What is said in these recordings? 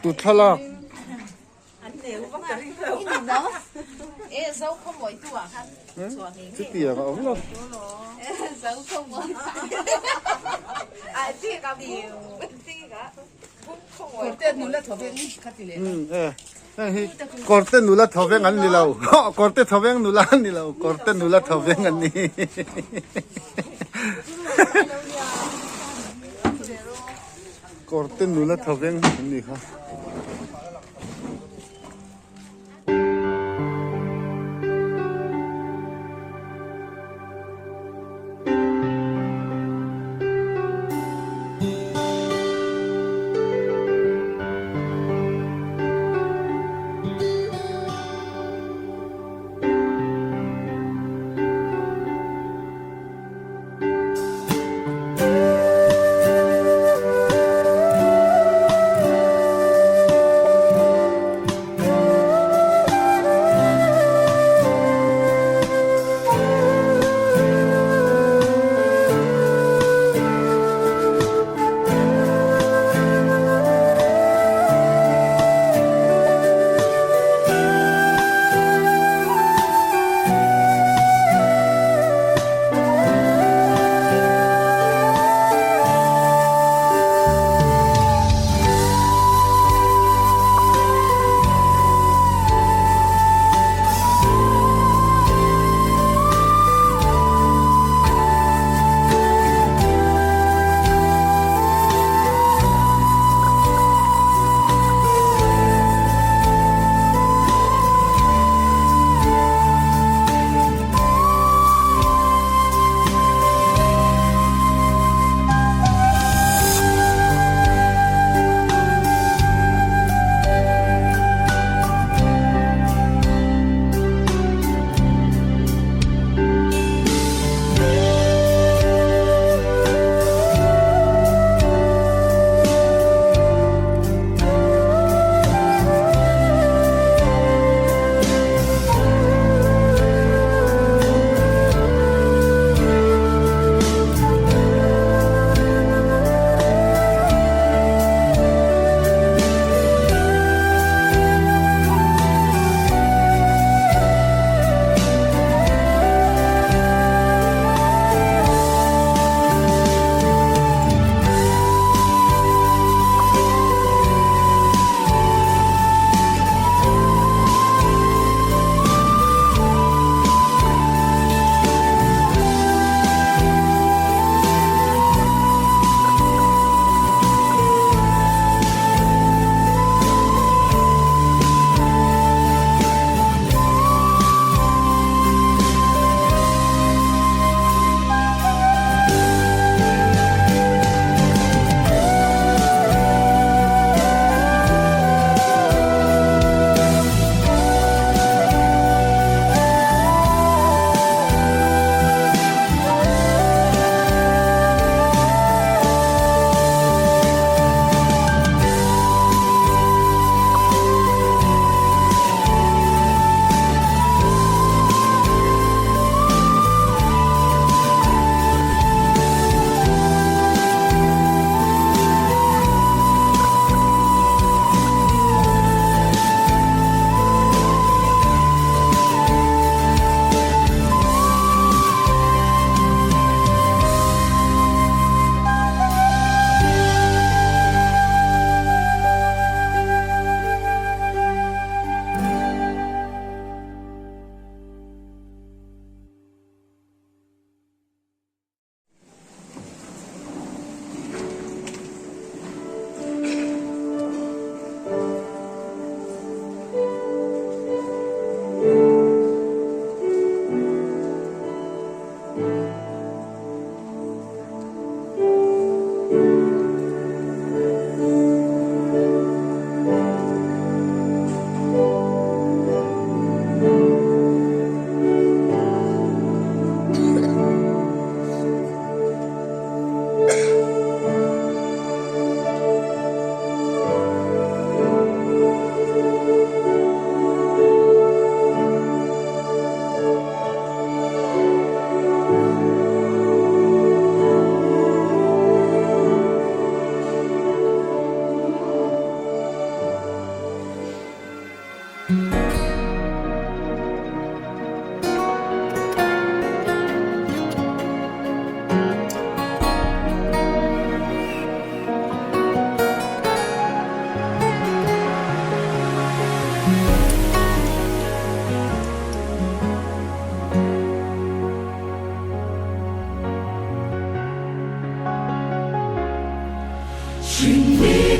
tu thala anh đều có cái gì đó ê dâu không mỗi tuổi khăn cái tiệc ống đâu dâu không mỗi à tiệc cái gì tiệc cả không mỗi tên núi là thổ bên khát gì đấy Kawrtethawveng nula thawveng an ni lo Kawrtethawveng nula an ni lo Kawrtethawveng nula thawveng an ni Kawrtethawveng nula thawveng an ni kha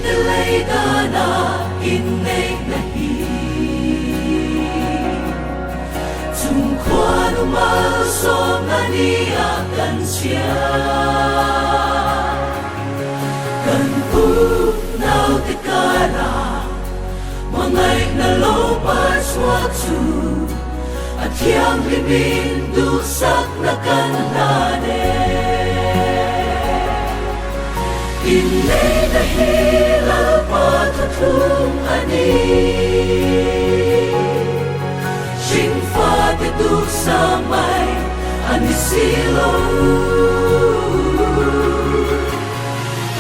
delay na inneih na hi chung khoan mal som na nia kan chia kan pu nau te kara mangai na lo pa chua chu athiang limin du sak na kan na de inneih na hi Lalbiakhluna ani sing fa te du sa mai ani silo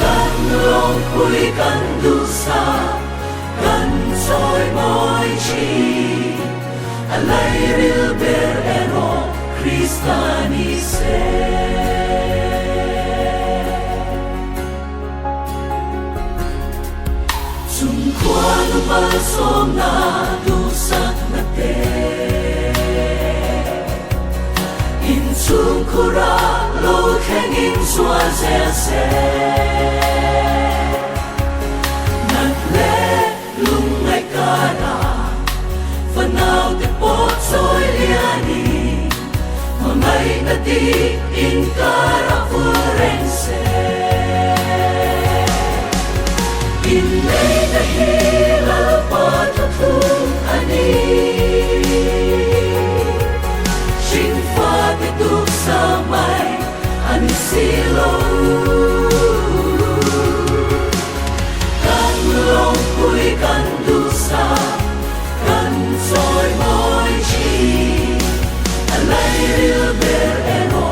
kan long pui kan du sa kan soi moi chi alai ril ber ero Kristani se chung khoan mal som na du sak na te in chung khura lo khen in sua se nat le lung ngai kara fanau te po soi liani mangai na ti in kara furense inneih na hi Lalbiakhluna ani sing fa te du sa mai ani silo kan long pui kan du sa kan soi moi chi alai ril ber ero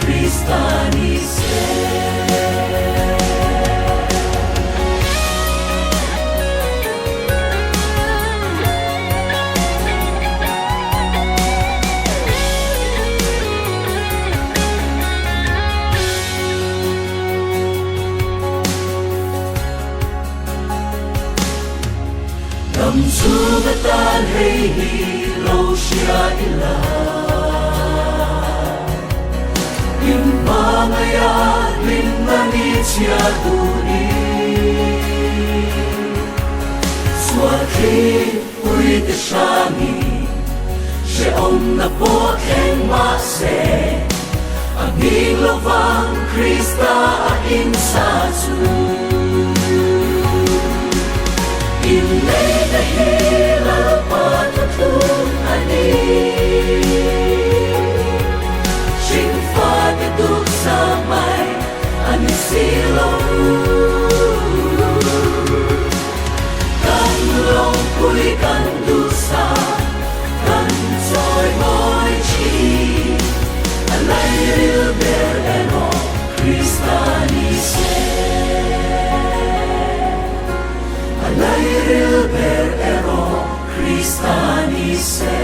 Kristani se Cầm chu bất tan hay hi lâu xia ila in ba ngaya lin mani chia tu ni xua khi ui te shami she om na po khen ma se aging lovang Krista in sa chu inneih na hi Lalbiakhluna ani sing fa te du sa mai ani silo kan long pui kan du sa kan soi moi chi alai ril ber ero Kristani se alai ril ber ero Kristani se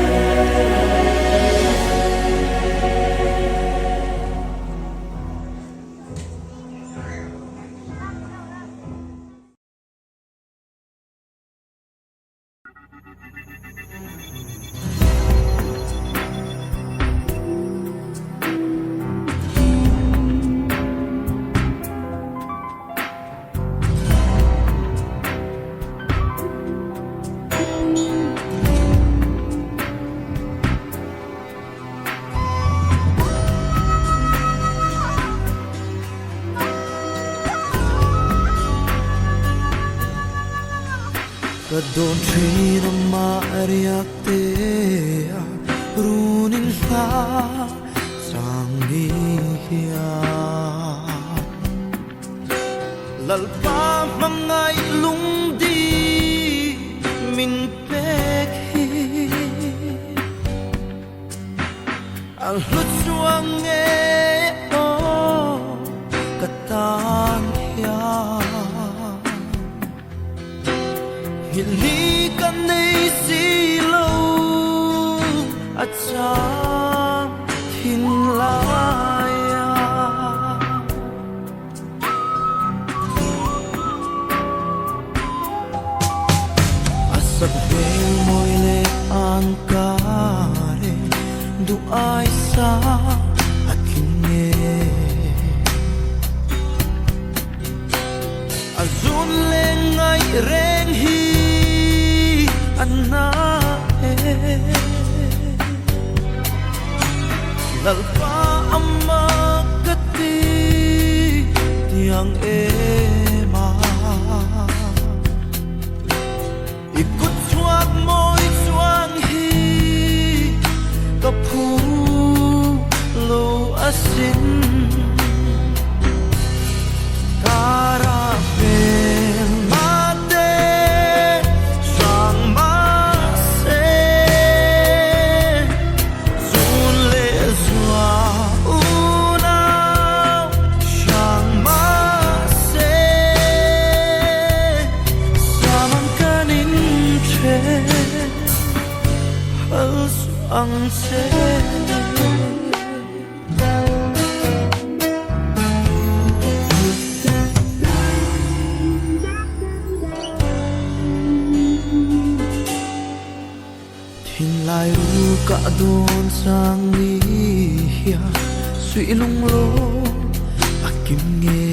Kadon trina mariak te runin sa sang niya lalpa mangai lung di min pek hi al hlut suang e o katan hiya Hili kan nei silo at sa hinlaya asap bel moy le ang kare du ay sa akin azun leng reng hi anna lalpa amma kati tiang ema ikut chuak moi chuang hi kaphu lo asin Kawrtethawveng mate sang ma se zun le zua unao sang ma se samang kanin che hal ang se Lai ru ka don sang ni hia sui lung lo akim nge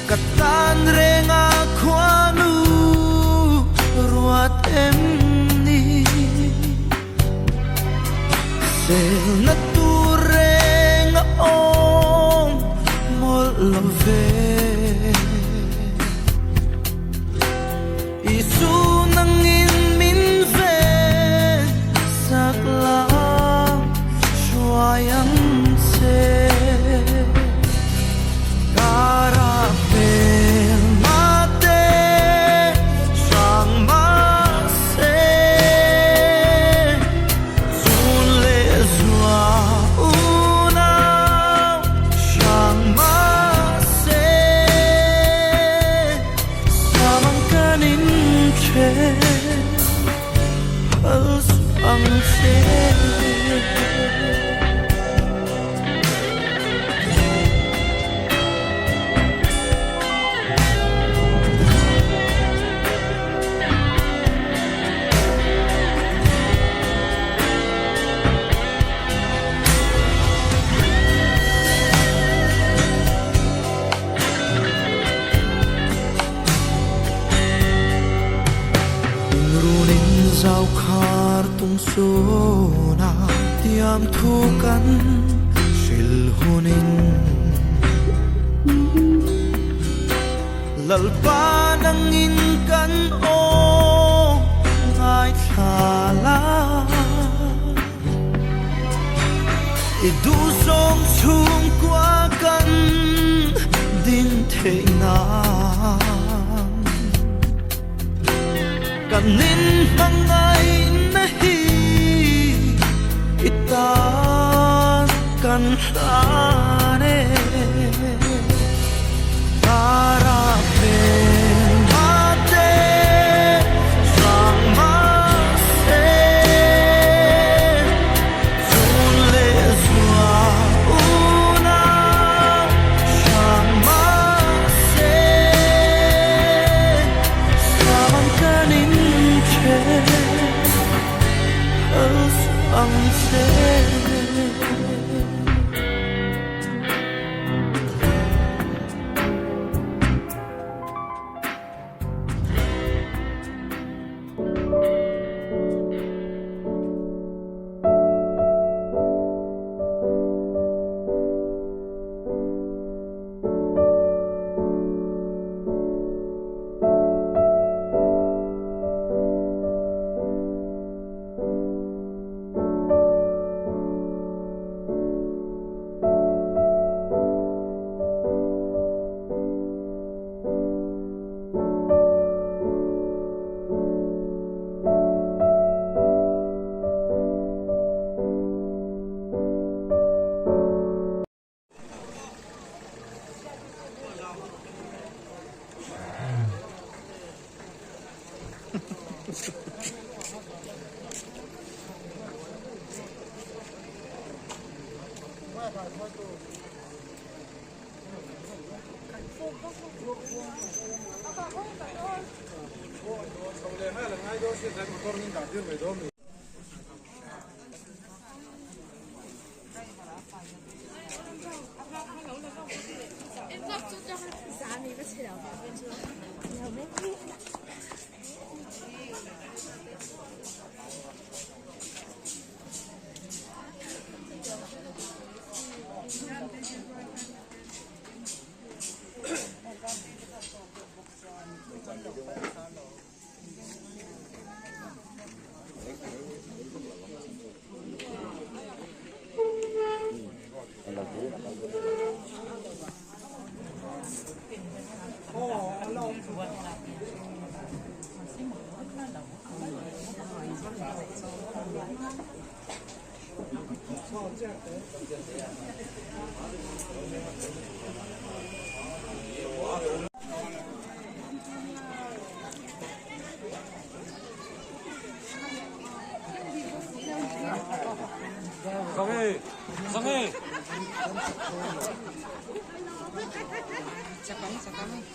katan renga khwanu ruat em ni sel na tu renga om mol love Isu nangin min ven saklang shuayang se Kawrtethawveng mate sang ma se zun le zua unao sang ma se samang kanin hal ang se Giao khar tung so na tiam thu kan shil hunin lalpa nangin kan o ngai thala idu som chung kwa kan din the na kanin mangai nahi itan kan hane Kawrtethawveng mate sang ma se zun le zua unao sang ma se samang kanin ang se Em 상해, 상해.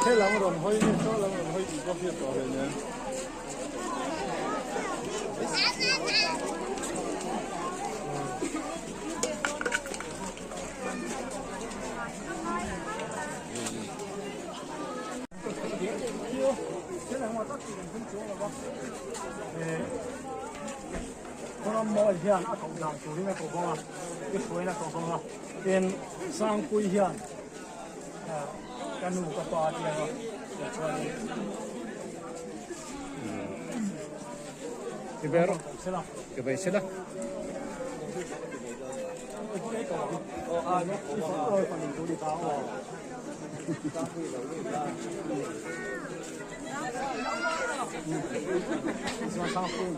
thế lắm rồi hơi cho lắm rồi hơi bị có việc rồi nhé mỗi hiền ở cộng đồng chủ yếu là cộng đồng cái suối là cộng đồng bên Zosangpuii hiền cái nụ cái to thì là để cho cái bé đó sẽ là cái bé sẽ là nó chỉ có đôi phần mình đi tao Zosangpuii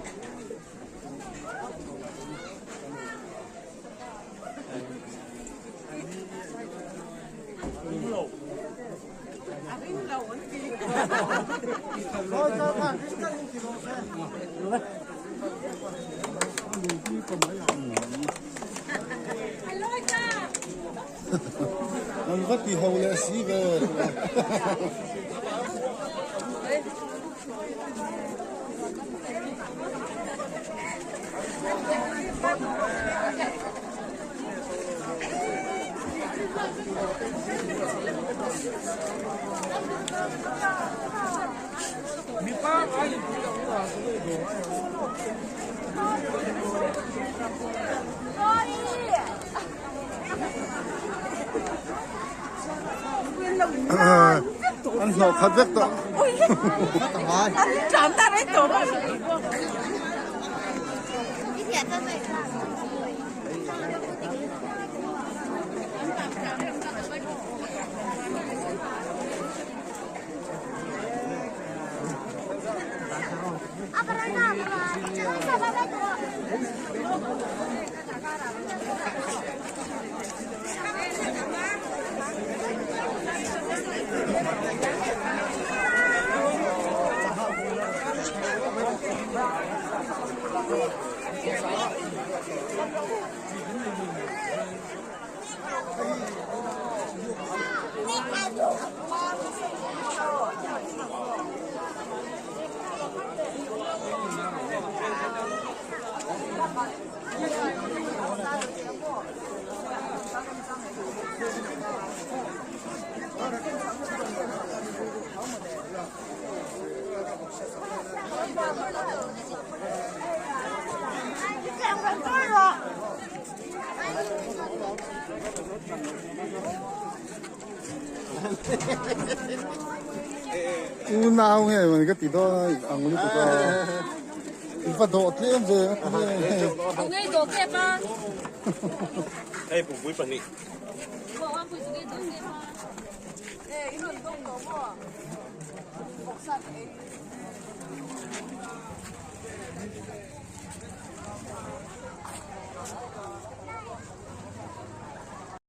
มันก็ตีหัวเลยสิเว้ยมีป้าไอ้ที่เราว่าสวยดีanh học thật rất tốt anh chọn ta đấy tổ rồi Unaw nghe mà cái tí đó ăn một chút đó. Ipa do thế giờ. Ông ấy đồ kẹp á. Đây bụng vui phần đi. Bộ ăn bụi cái đồ kẹp á. Ê, 이런 동 너무. 목살 에.